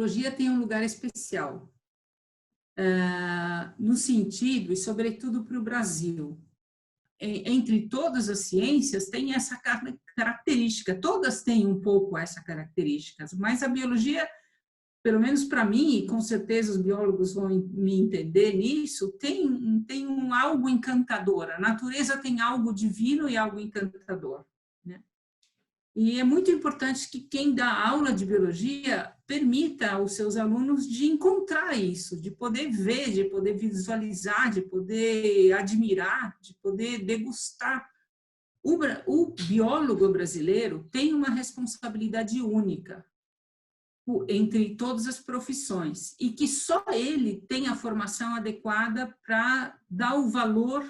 biologia tem um lugar especial, no sentido, e sobretudo para o Brasil. Entre todas as ciências, tem essa característica, todas têm um pouco essa característica, mas a biologia, pelo menos para mim, e com certeza os biólogos vão me entender nisso, tem algo encantador. A natureza tem algo divino e algo encantador, né? E é muito importante que quem dá aula de biologia permita aos seus alunos de encontrar isso, de poder ver, de poder visualizar, de poder admirar, de poder degustar. O biólogo brasileiro tem uma responsabilidade única entre todas as profissões e que só ele tem a formação adequada para dar o valor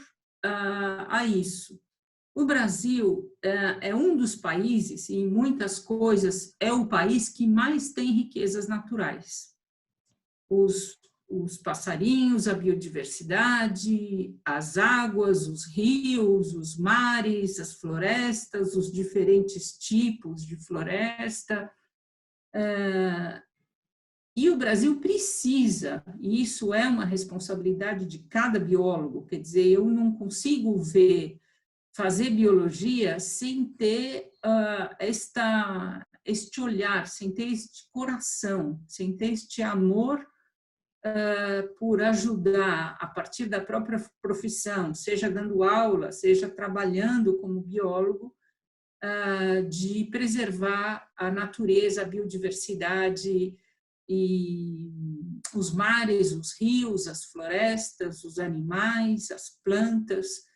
a isso. O Brasil é um dos países, e em muitas coisas, é o país que mais tem riquezas naturais. Os passarinhos, a biodiversidade, as águas, os rios, os mares, as florestas, os diferentes tipos de floresta. E o Brasil precisa, e isso é uma responsabilidade de cada biólogo, quer dizer, eu não consigo fazer biologia sem ter este olhar, sem ter este coração, sem ter este amor por ajudar a partir da própria profissão, seja dando aula, seja trabalhando como biólogo, de preservar a natureza, a biodiversidade e os mares, os rios, as florestas, os animais, as plantas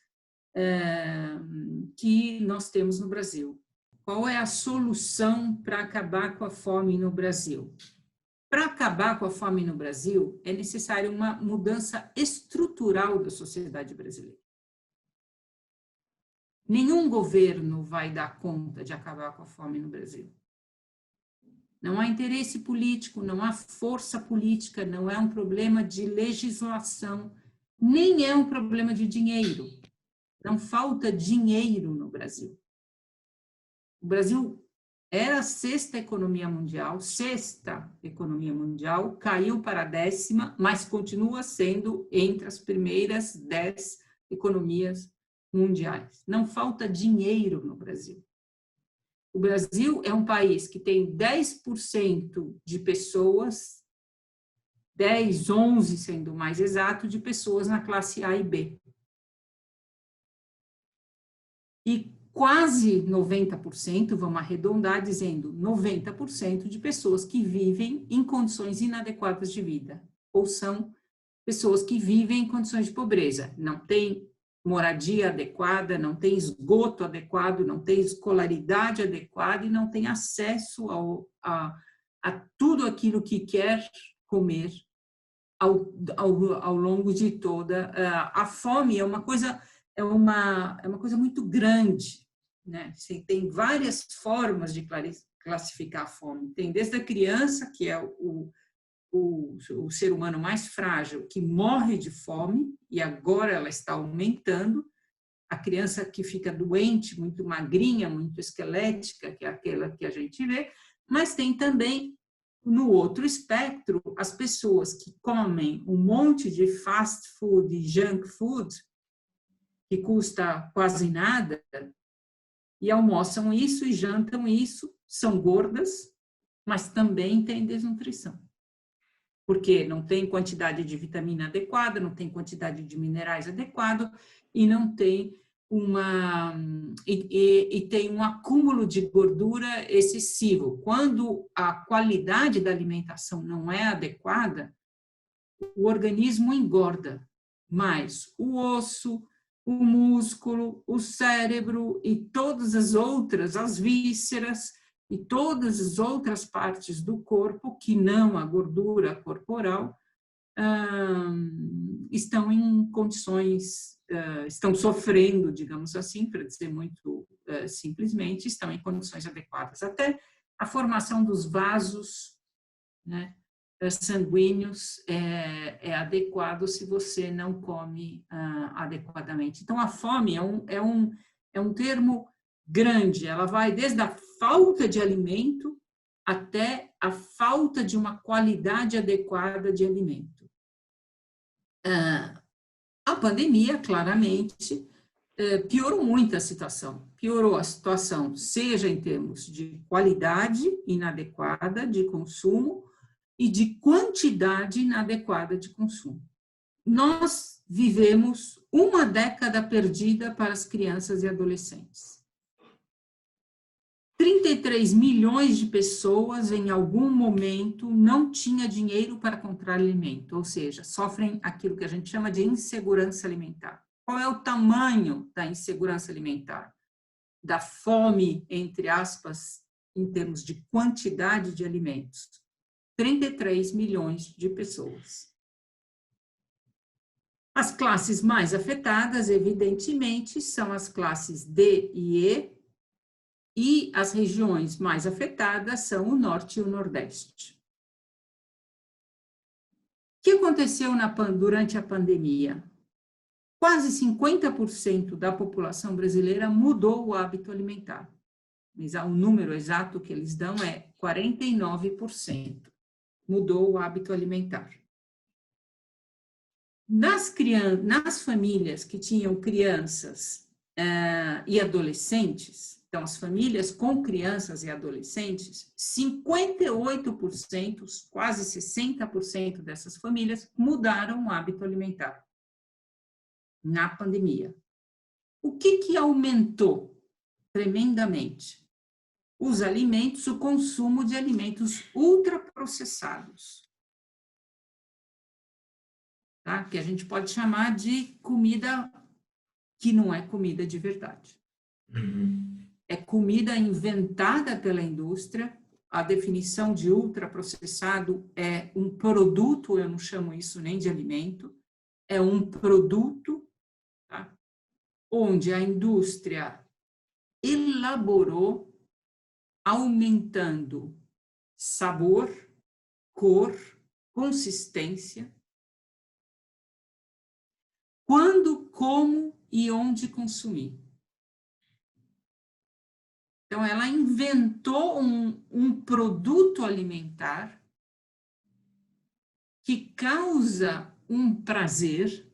que nós temos no Brasil. Qual é a solução para acabar com a fome no Brasil? Para acabar com a fome no Brasil, é necessário uma mudança estrutural da sociedade brasileira. Nenhum governo vai dar conta de acabar com a fome no Brasil. Não há interesse político, não há força política, não é um problema de legislação, nem é um problema de dinheiro. Não falta dinheiro no Brasil. O Brasil era a sexta economia mundial, caiu para a 10ª, mas continua sendo entre as primeiras 10 economias mundiais. Não falta dinheiro no Brasil. O Brasil é um país que tem 10% de pessoas, 10, 11 sendo mais exato, de pessoas na classe A e B. E quase 90%, vamos arredondar dizendo 90% de pessoas que vivem em condições inadequadas de vida, ou são pessoas que vivem em condições de pobreza, não tem moradia adequada, não tem esgoto adequado, não tem escolaridade adequada e não tem acesso a tudo aquilo que quer comer ao longo de toda a fome. É uma coisa muito grande, né? Você tem várias formas de classificar a fome. Tem desde a criança, que é o ser humano mais frágil, que morre de fome, e agora ela está aumentando, a criança que fica doente, muito magrinha, muito esquelética, que é aquela que a gente vê, mas tem também, no outro espectro, as pessoas que comem um monte de fast food e junk food, que custa quase nada, e almoçam isso e jantam isso, são gordas, mas também têm desnutrição. Porque não tem quantidade de vitamina adequada, não tem quantidade de minerais adequado e não tem tem um acúmulo de gordura excessivo. Quando a qualidade da alimentação não é adequada, o organismo engorda mais o osso, o músculo, o cérebro e todas as outras, as vísceras, e todas as outras partes do corpo, que não a gordura corporal, estão em condições, estão sofrendo, digamos assim, para dizer muito simplesmente, estão em condições adequadas. Até a formação dos vasos, né, sanguíneos é adequado se você não come adequadamente. Então, a fome é um termo grande, ela vai desde a falta de alimento até a falta de uma qualidade adequada de alimento. A pandemia, claramente, piorou muito a situação. Piorou a situação, seja em termos de qualidade inadequada de consumo e de quantidade inadequada de consumo. Nós vivemos uma década perdida para as crianças e adolescentes. 33 milhões de pessoas, em algum momento, não tinham dinheiro para comprar alimento, ou seja, sofrem aquilo que a gente chama de insegurança alimentar. Qual é o tamanho da insegurança alimentar? Da fome, entre aspas, em termos de quantidade de alimentos. 33 milhões de pessoas. As classes mais afetadas, evidentemente, são as classes D e E as regiões mais afetadas são o Norte e o Nordeste. O que aconteceu durante a pandemia? Quase 50% da população brasileira mudou o hábito alimentar. Mas o número exato que eles dão é 49%. Mudou o hábito alimentar. Nas famílias que tinham crianças e adolescentes, então as famílias com crianças e adolescentes, 58%, quase 60% dessas famílias mudaram o hábito alimentar na pandemia. O que aumentou tremendamente? Os alimentos, o consumo de alimentos ultraprocessados. Tá? Que a gente pode chamar de comida que não é comida de verdade. É comida inventada pela indústria. A definição de ultraprocessado é um produto, eu não chamo isso nem de alimento, é um produto, tá? Onde a indústria elaborou, aumentando sabor, cor, consistência, quando, como e onde consumir. Então, ela inventou um produto alimentar que causa um prazer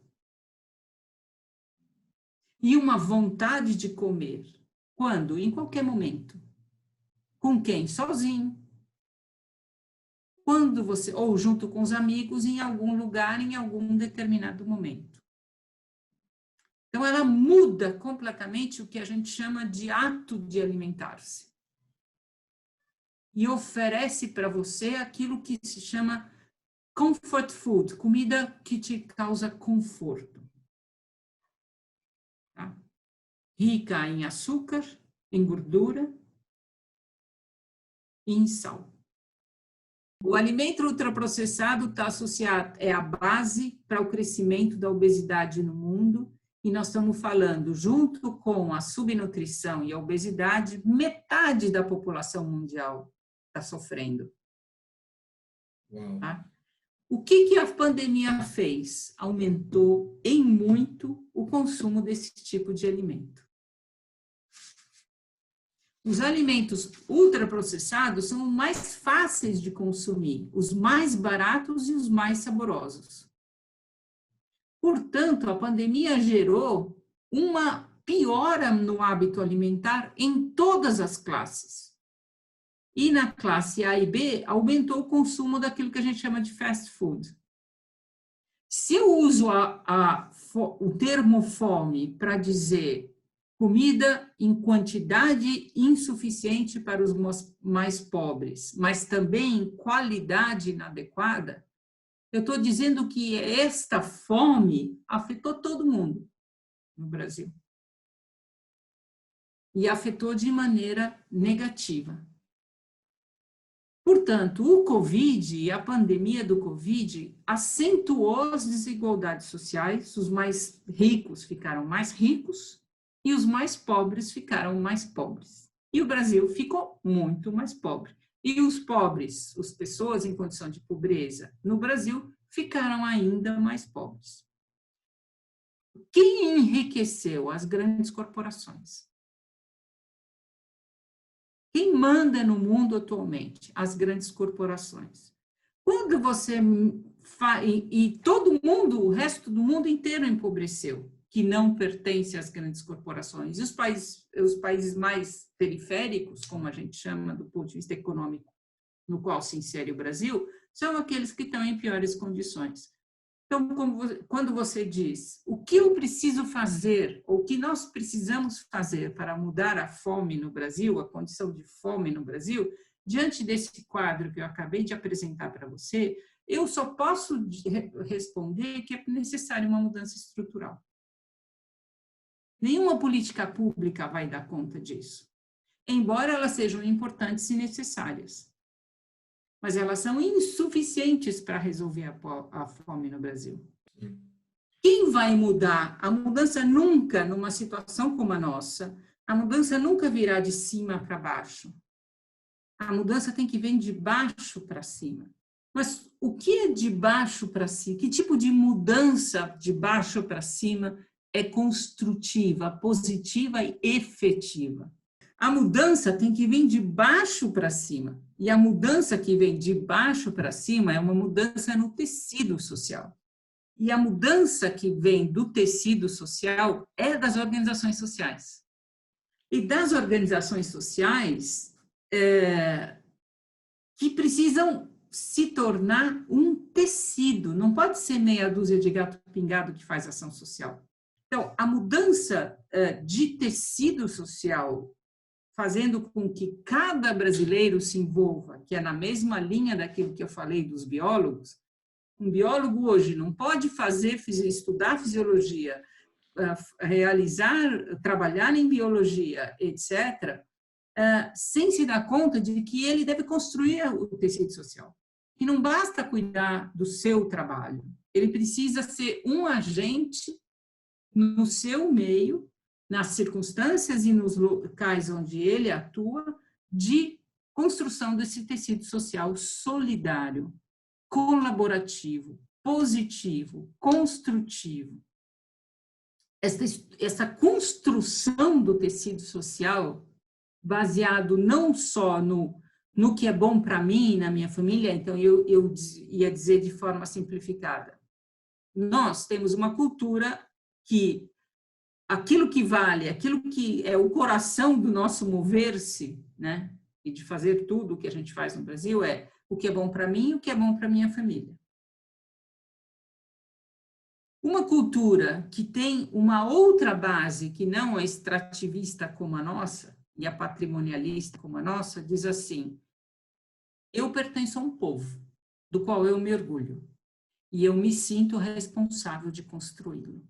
e uma vontade de comer. Quando? Em qualquer momento. Com quem? Sozinho. Quando você, ou junto com os amigos, em algum lugar, em algum determinado momento. Então, ela muda completamente o que a gente chama de ato de alimentar-se. E oferece para você aquilo que se chama comfort food, comida que te causa conforto. Tá? Rica em açúcar, em gordura e em sal. O alimento ultraprocessado está associado, é a base para o crescimento da obesidade no mundo. E nós estamos falando, junto com a subnutrição e a obesidade, metade da população mundial está sofrendo. Tá? O que a pandemia fez? Aumentou em muito o consumo desse tipo de alimento. Os alimentos ultraprocessados são os mais fáceis de consumir, os mais baratos e os mais saborosos. Portanto, a pandemia gerou uma piora no hábito alimentar em todas as classes. E na classe A e B, aumentou o consumo daquilo que a gente chama de fast food. Se eu uso o termo fome para dizer comida em quantidade insuficiente para os mais pobres, mas também em qualidade inadequada, eu estou dizendo que esta fome afetou todo mundo no Brasil. E afetou de maneira negativa. Portanto, o Covid e a pandemia do Covid acentuou as desigualdades sociais, os mais ricos ficaram mais ricos e os mais pobres ficaram mais pobres. E o Brasil ficou muito mais pobre. E os pobres, as pessoas em condição de pobreza no Brasil, ficaram ainda mais pobres. Quem enriqueceu? As grandes corporações. Quem manda no mundo atualmente? As grandes corporações. Quando você e todo mundo, o resto do mundo inteiro empobreceu, que não pertence às grandes corporações. E os países mais periféricos, como a gente chama do ponto de vista econômico, no qual se insere o Brasil, são aqueles que estão em piores condições. Então, quando você diz o que eu preciso fazer, ou o que nós precisamos fazer para mudar a fome no Brasil, a condição de fome no Brasil, diante desse quadro que eu acabei de apresentar para você, eu só posso responder que é necessária uma mudança estrutural. Nenhuma política pública vai dar conta disso, embora elas sejam importantes e necessárias. Mas elas são insuficientes para resolver a fome no Brasil. Quem vai mudar? A mudança nunca, numa situação como a nossa, a mudança nunca virá de cima para baixo. A mudança tem que vir de baixo para cima. Mas o que é de baixo para cima? Que tipo de mudança de baixo para cima é construtiva, positiva e efetiva? A mudança tem que vir de baixo para cima. E a mudança que vem de baixo para cima é uma mudança no tecido social. E a mudança que vem do tecido social é das organizações sociais. E das organizações sociais que precisam se tornar um tecido. Não pode ser meia dúzia de gato pingado que faz ação social. Então, a mudança de tecido social, fazendo com que cada brasileiro se envolva, que é na mesma linha daquilo que eu falei dos biólogos. Um biólogo hoje não pode estudar fisiologia, trabalhar em biologia, etc., sem se dar conta de que ele deve construir o tecido social. E não basta cuidar do seu trabalho, ele precisa ser um agente no seu meio, nas circunstâncias e nos locais onde ele atua, de construção desse tecido social solidário, colaborativo, positivo, construtivo. Essa construção do tecido social, baseado não só no que é bom para mim e na minha família, então eu ia dizer de forma simplificada. Nós temos uma cultura que aquilo que vale, aquilo que é o coração do nosso mover-se, né, e de fazer tudo o que a gente faz no Brasil é o que é bom para mim e o que é bom para minha família. Uma cultura que tem uma outra base, que não é extrativista como a nossa, e a patrimonialista como a nossa, diz assim: eu pertenço a um povo, do qual eu me orgulho, e eu me sinto responsável de construí-lo.